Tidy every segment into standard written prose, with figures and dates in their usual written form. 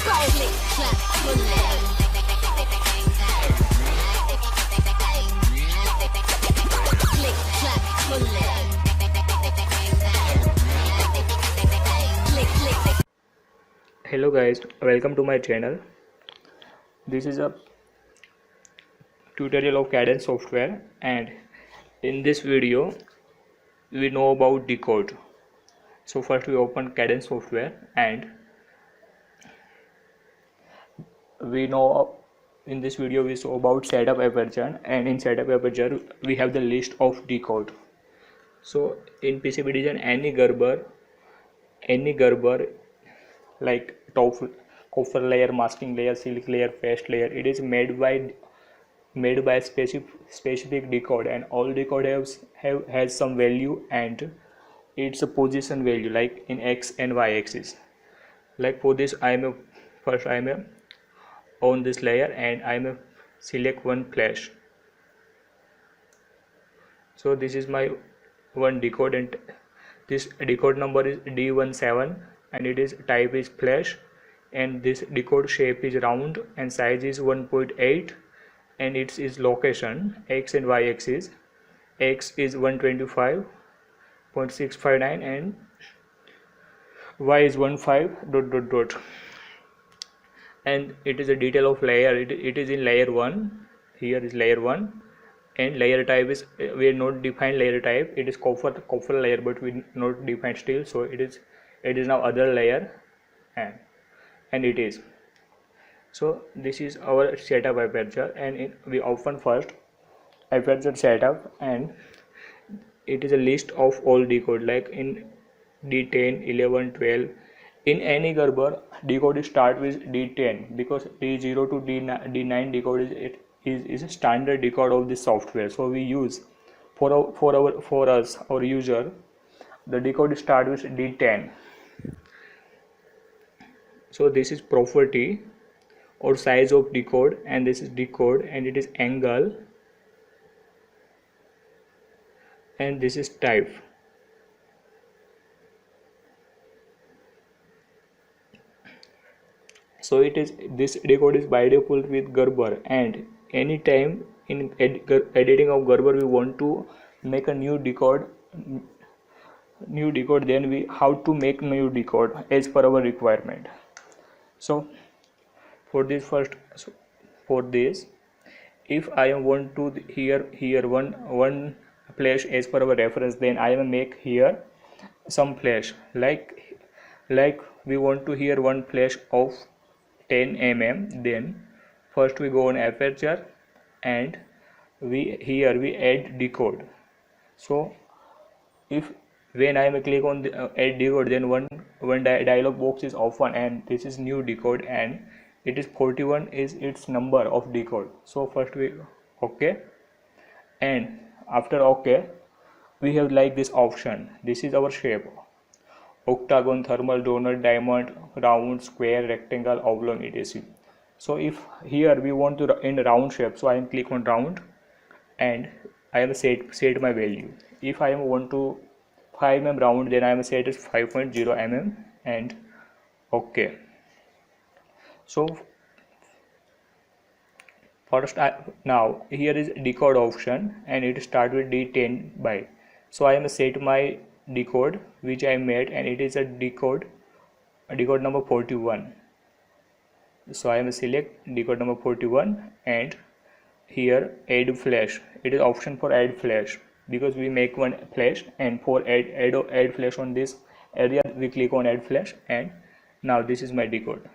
Click, clap, pull it. Click, clap, pull it. Click, click, click. Hello guys, welcome to my channel. This is a tutorial of Cadence software, and in this video we know about decode. So first we open Cadence software and we know in this video we saw about setup aperture, and in setup aperture we have the list of decode. So in PCB design any Gerber like top copper layer, masking layer, silk layer, paste layer, it is made by specific decode, and all decode has some value, and it's a position value like in x and y axis. Like for this I am a on this layer and I am a select one flash. So this is my one decode, and this decode number is D17 and it is type is flash, and this decode shape is round and size is 1.8, and its is location x and y axis. X is 125.659 and y is 15 dot dot dot, and it is a detail of layer. It is in layer 1. Here is layer 1, and layer type is we are not defined layer type. It is copper layer, but we not defined still, so it is now other layer, and it is. So this is our setup aperture, and we open first aperture setup, and it is a list of all decode like in D10, 11, 12. In any Gerber, decode start with D10 because D0 to D9 decode is a standard decode of the software. So we use for us our user, the decode start with D10. So this is property or size of decode, and this is decode, and it is angle, and this is type. So it is, this decode is by default with Gerber, and anytime in editing of Gerber we want to make a new decode, then we how to make new decode as per our requirement. So for this if I want to here one flash as per our reference, then I will make here some flash like we want to here one flash of 10 mm. Then first we go on aperture and we add decode. So if when I click on the add decode, then one dialog box is open, and this is new decode, and it is 41 is its number of decode. So first we okay, and after okay we have like this option. This is our shape: octagon, thermal, donut, diamond, round, square, rectangle, oblong, etc. So if here we want to in round shape, so I am click on round and I am set my value. If I am want to 5 mm round, then I am set as 5.0 mm and okay. So first now here is decode option, and it start with D10 by. So I am set my decode which I made, and it is a decode number 41. So I am select decode number 41, and here add flash. It is option for add flash because we make one flash, and for add flash on this area we click on add flash, and now this is my decode.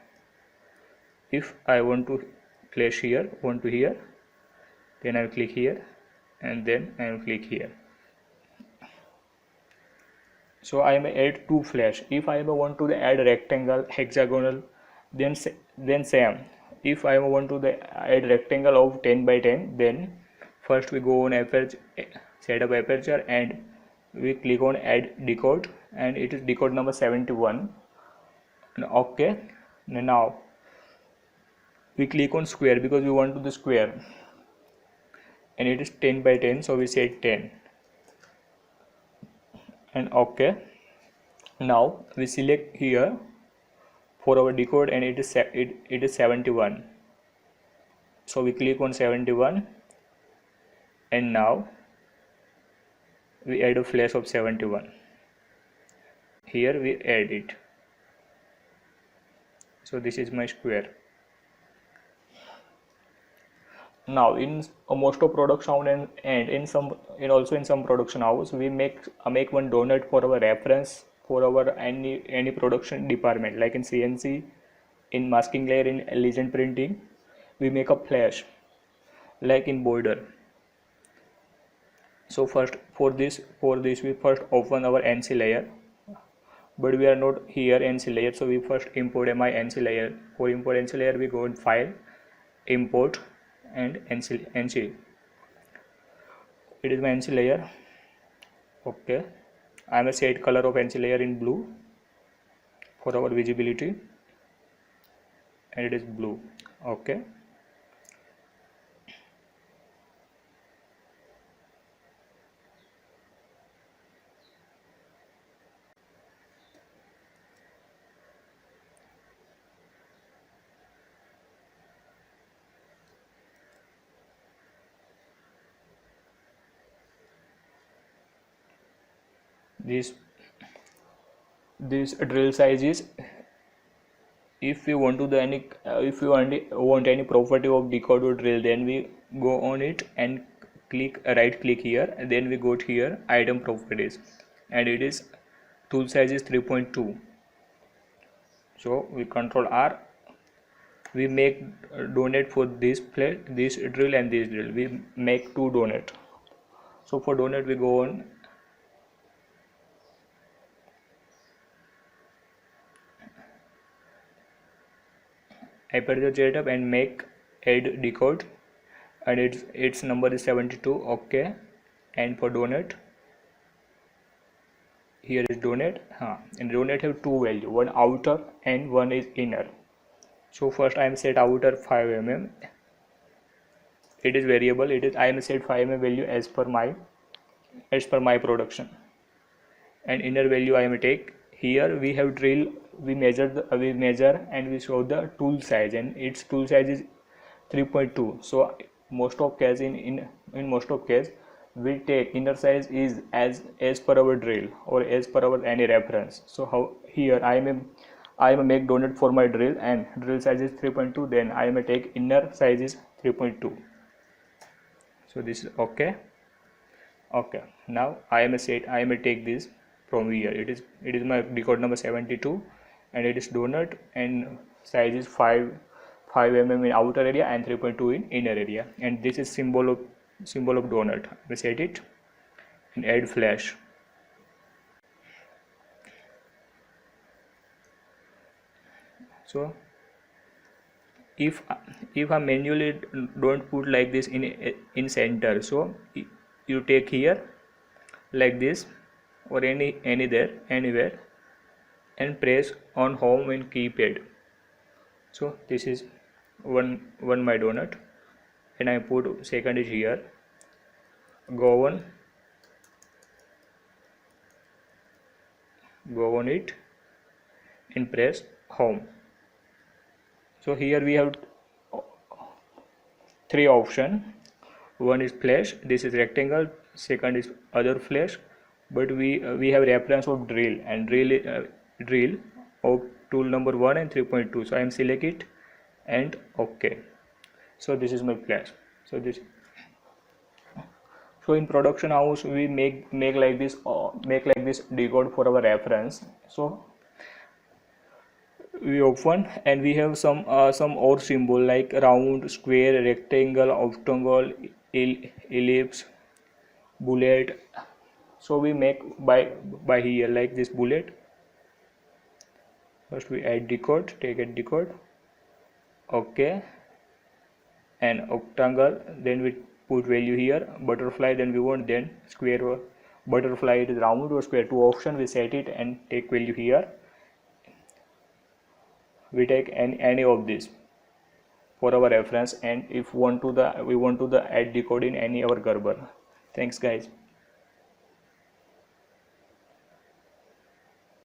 If I want to flash here, then I will click here, and then I will click here. So I may add two flash. If I want to add rectangle, hexagonal, then same. If I want to add rectangle of 10 by 10, then first we go on aperture, setup aperture, and we click on add decode, and it is decode number 71, and okay. Now we click on square because we want to the square, and it is 10 by 10, so we say 10, and okay. Now we select here for our decode, and it is 71. So we click on 71, and now we add a flash of 71. Here we add it. So this is my square. Now in most of production house and in some production house, we make one donut for our reference for our any production department, like in CNC, in masking layer, in legend printing. We make a flash like in border. So first for this we first open our NC layer, but we are not here NC layer, so we first import my NC layer. For import NC layer, we go in file, import, and NC. It is my NC layer. Okay, I am a set color of NC layer in blue for our visibility, and it is blue. Okay, this drill size is, if we want to the any if you want any property of decoder drill, then we go on it and right click here, and then we go to here item properties, and it is tool size is 3.2. so we control R, we make donate for this plate, this drill, and this drill. We make 2 donate. So for donate, we go on aperture setup and make add decode, and its number is 72. Okay, and for donate, here is donate. And donate have 2 value, one outer and one is inner. So first I am set outer 5 mm. It is variable. I am set 5 mm value as per my production, and inner value I am take. Here we have drill. We measure and we show the tool size, and its tool size is 3.2. so most of case in most of case we take inner size is as per our drill or as per our any reference. So how here I am make donut for my drill, and drill size is 3.2, then I am take inner size is 3.2. so this is okay. Now I am take this from here. It is my decode number 72, and it is donut, and size is 5 mm in outer area and 3.2 in inner area, and this is symbol of donut. We set it and add flash. So if I manually don't put like this in center, so you take here like this or anywhere and press on home and keypad. So this is one my donut, and I put second is here. Go on it and press home. So here we have 3 options. One is flash, this is rectangle, second is other flash, but we have reference of drill, and drill of tool number 1 and 3.2. so I am select it and okay. So this is my flash. So in production house we make like this decode for our reference. So we open, and we have some or symbol like round, square, rectangle, octagonal, ellipse, bullet. So we make by here like this bullet. First we add decode, take a decode, okay, and octagonal, then we put value here, butterfly, then we want, then square or butterfly, it is round or square, 2 option, we set it and take value here. We take any of this for our reference, and if we want to the add decode in any our Gerber. Thanks guys.